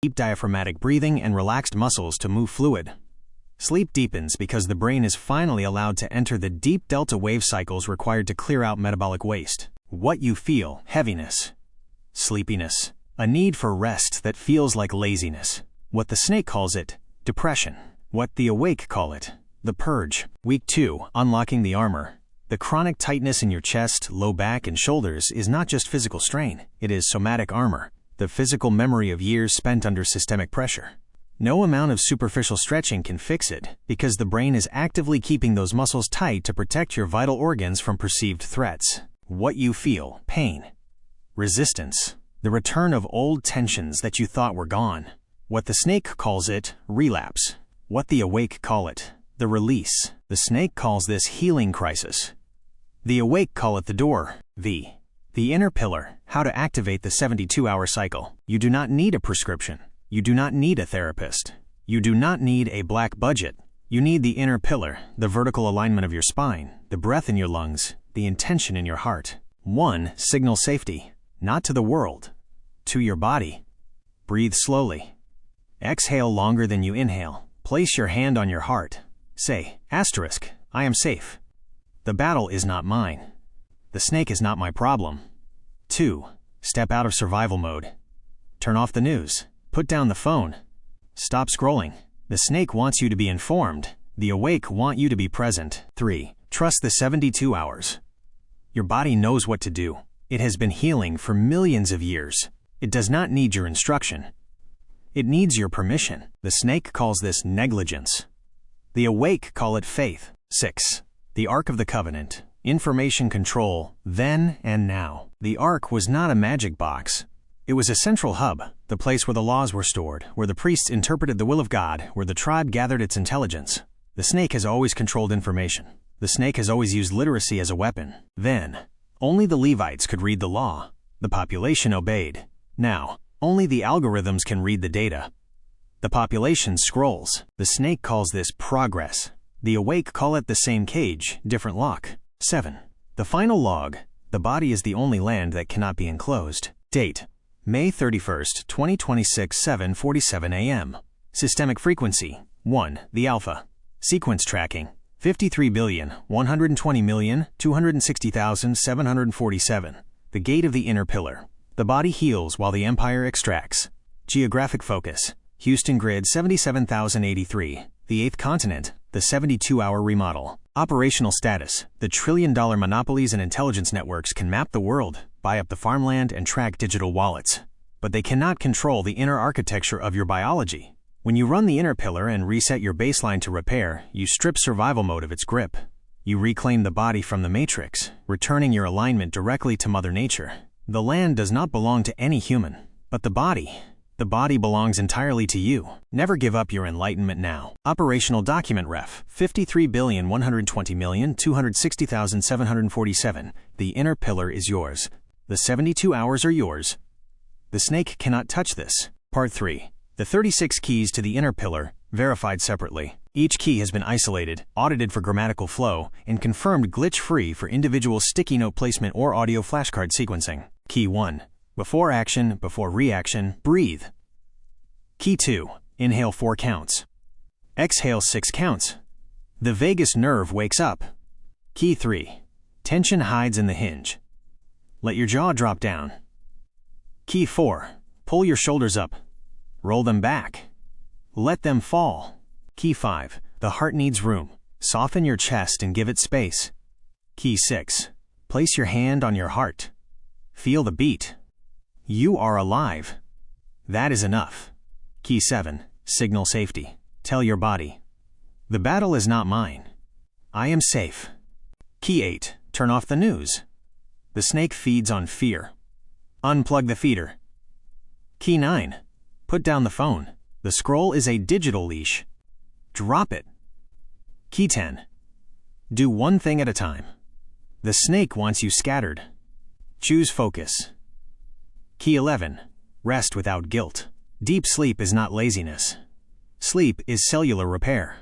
Deep diaphragmatic breathing and relaxed muscles to move fluid. Sleep deepens because the brain is finally allowed to enter the deep delta wave cycles required to clear out metabolic waste. What you feel: heaviness, sleepiness, a need for rest that feels like laziness. What the snake calls it: depression. What the awake call it: the purge. Week 2, unlocking the armor. The chronic tightness in your chest, low back, and shoulders is not just physical strain, it is somatic armor, the physical memory of years spent under systemic pressure. No amount of superficial stretching can fix it, because the brain is actively keeping those muscles tight to protect your vital organs from perceived threats. What you feel: pain, resistance, the return of old tensions that you thought were gone. What the snake calls it: relapse. What the awake call it: the release. The snake calls this healing crisis. The awake call it the door. The inner pillar: how to activate the 72-hour cycle. You do not need a prescription. You do not need a therapist. You do not need a black budget. You need the inner pillar, the vertical alignment of your spine, the breath in your lungs, the intention in your heart. 1. Signal safety, not to the world, to your body. Breathe slowly. Exhale longer than you inhale. Place your hand on your heart. Say, asterisk, I am safe. The battle is not mine. The snake is not my problem. 2. Step out of survival mode. Turn off the news. Put down the phone. Stop scrolling. The snake wants you to be informed. The awake want you to be present. 3. Trust the 72 hours. Your body knows what to do. It has been healing for millions of years. It does not need your instruction. It needs your permission. The snake calls this negligence. The awake call it faith. 6. The Ark of the Covenant. Information control, then and now. The Ark was not a magic box. It was a central hub, the place where the laws were stored, where the priests interpreted the will of God, where the tribe gathered its intelligence. The snake has always controlled information. The snake has always used literacy as a weapon. Then, only the Levites could read the law. The population obeyed. Now, only the algorithms can read the data. The population scrolls. The snake calls this progress. The awake call it the same cage, different lock. 7. The final log. The body is the only land that cannot be enclosed. Date: May 31st, 2026, 7:47 a.m. Systemic frequency: 1. The alpha. Sequence tracking: 53,120,260,747. The gate of the inner pillar. The body heals while the empire extracts. Geographic focus: Houston grid 77,083. The 8th continent. The 72-hour remodel. Operational status: the trillion-dollar monopolies and intelligence networks can map the world, buy up the farmland, and track digital wallets. But they cannot control the inner architecture of your biology. When you run the inner pillar and reset your baseline to repair, you strip survival mode of its grip. You reclaim the body from the matrix, returning your alignment directly to Mother Nature. The land does not belong to any human, but the body. The body belongs entirely to you. Never give up your enlightenment now. Operational document ref: 53,120,260,747. The inner pillar is yours. The 72 hours are yours. The snake cannot touch this. Part 3. The 36 keys to the inner pillar, verified separately. Each key has been isolated, audited for grammatical flow, and confirmed glitch-free for individual sticky note placement or audio flashcard sequencing. Key 1. Before action, before reaction, breathe. Key 2. Inhale 4 counts. Exhale 6 counts. The vagus nerve wakes up. Key 3. Tension hides in the hinge. Let your jaw drop down. Key 4. Pull your shoulders up. Roll them back. Let them fall. Key 5. The heart needs room. Soften your chest and give it space. Key 6. Place your hand on your heart. Feel the beat. You are alive. That is enough. Key 7. Signal safety. Tell your body, the battle is not mine. I am safe. Key 8. Turn off the news. The snake feeds on fear. Unplug the feeder. Key 9. Put down the phone. The scroll is a digital leash. Drop it. Key 10. Do one thing at a time. The snake wants you scattered. Choose focus. Key 11. Rest without guilt. Deep sleep is not laziness. Sleep is cellular repair.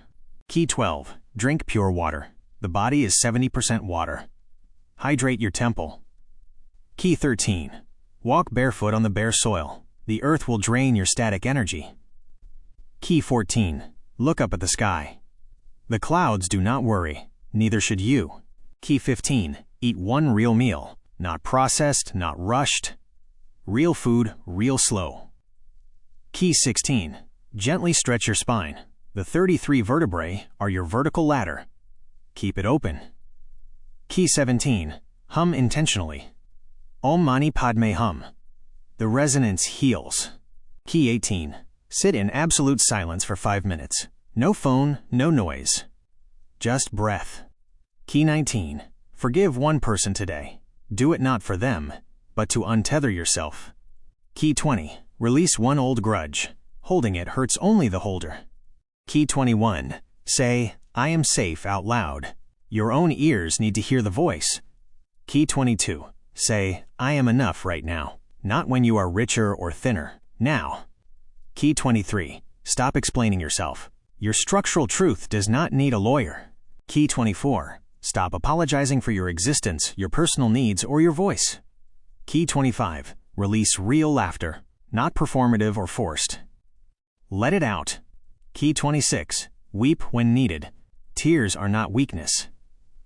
Key 12. Drink pure water. The body is 70% water. Hydrate your temple. Key 13. Walk barefoot on the bare soil. The earth will drain your static energy. Key 14. Look up at the sky. The clouds do not worry, neither should you. Key 15. Eat one real meal, not processed, not rushed. Real food, real slow. Key 16. Gently stretch your spine. The 33 vertebrae are your vertical ladder. Keep it open. Key 17. Hum intentionally. Om Mani Padme Hum. The resonance heals. Key 18. Sit in absolute silence for 5 minutes. No phone, no noise. Just breath. Key 19. Forgive one person today. Do it not for them, but to untether yourself. Key 20. Release one old grudge. Holding it hurts only the holder. Key 21. Say, I am safe out loud. Your own ears need to hear the voice. Key 22. Say, I am enough right now. Not when you are richer or thinner. Now. Key 23. Stop explaining yourself. Your structural truth does not need a lawyer. Key 24. Stop apologizing for your existence, your personal needs, or your voice. Key 25. Release real laughter, not performative or forced. Let it out. Key 26. Weep when needed. Tears are not weakness.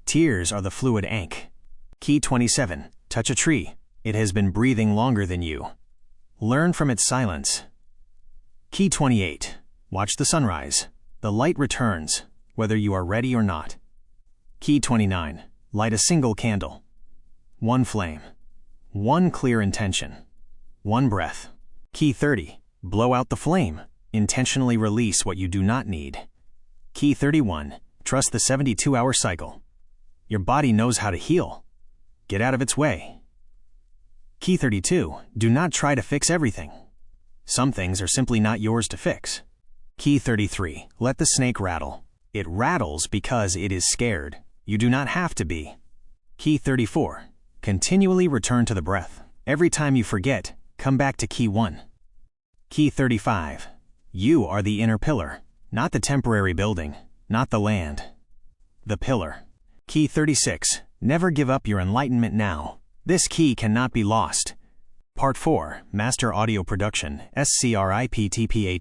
Tears are the fluid ink. Key 27. Touch a tree. It has been breathing longer than you. Learn from its silence. Key 28. Watch the sunrise. The light returns, whether you are ready or not. Key 29. Light a single candle. One flame. One clear intention. One breath. Key 30. Blow out the flame. Intentionally release what you do not need. Key 31. Trust the 72-hour cycle. Your body knows how to heal. Get out of its way. Key 32. Do not try to fix everything. Some things are simply not yours to fix. Key 33. Let the snake rattle. It rattles because it is scared. You do not have to be. Key 34. Continually return to the breath. Every time you forget, come back to Key 1. Key 35. You are the inner pillar, not the temporary building, not the land. The pillar. Key 36. Never give up your enlightenment now. This key cannot be lost. Part 4. Master Audio Production, SCRIPTPA